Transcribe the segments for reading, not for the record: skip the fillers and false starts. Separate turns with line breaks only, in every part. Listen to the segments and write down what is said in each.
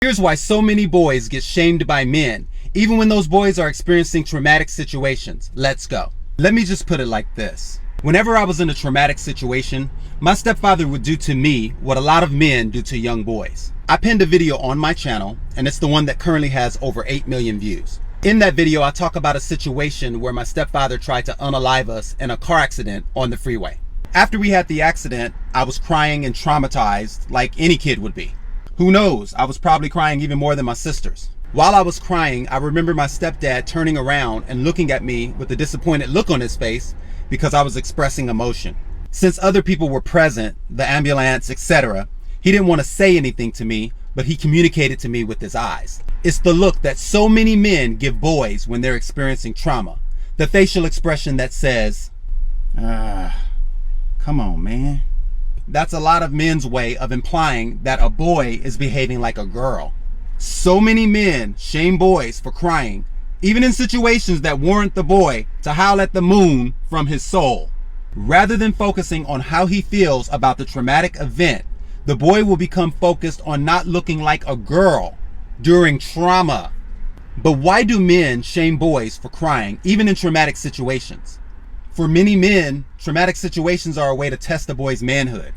Here's why so many boys get shamed by men, even when those boys are experiencing traumatic situations. Let's go. Let me just put it like this. Whenever I was in a traumatic situation, my stepfather would do to me what a lot of men do to young boys. I pinned a video on my channel, and it's the one that currently has over 8 million views. In that video, I talk about a situation where my stepfather tried to unalive us in a car accident on the freeway. After we had the accident, I was crying and traumatized like any kid would be. Who knows, I was probably crying even more than my sisters. While I was crying, I remember my stepdad turning around and looking at me with a disappointed look on his face because I was expressing emotion. Since other people were present, the ambulance, etc., he didn't want to say anything to me, but he communicated to me with his eyes. It's the look that so many men give boys when they're experiencing trauma. The facial expression that says, come on, man. That's a lot of men's way of implying that a boy is behaving like a girl. So many men shame boys for crying, even in situations that warrant the boy to howl at the moon from his soul. Rather than focusing on how he feels about the traumatic event, the boy will become focused on not looking like a girl during trauma. But why do men shame boys for crying, even in traumatic situations? For many men, traumatic situations are a way to test a boy's manhood.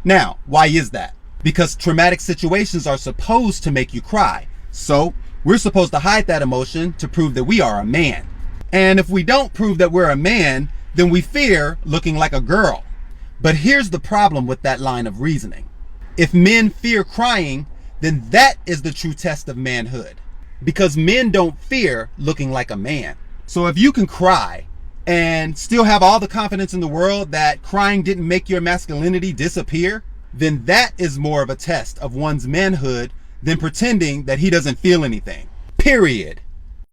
Now, why is that? Because traumatic situations are supposed to make you cry. So, we're supposed to hide that emotion to prove that we are a man. And if we don't prove that we're a man, then we fear looking like a girl. But here's the problem with that line of reasoning. If men fear crying, then that is the true test of manhood. Because men don't fear looking like a man. So if you can cry and still have all the confidence in the world that crying didn't make your masculinity disappear, then that is more of a test of one's manhood than pretending that he doesn't feel anything. Period.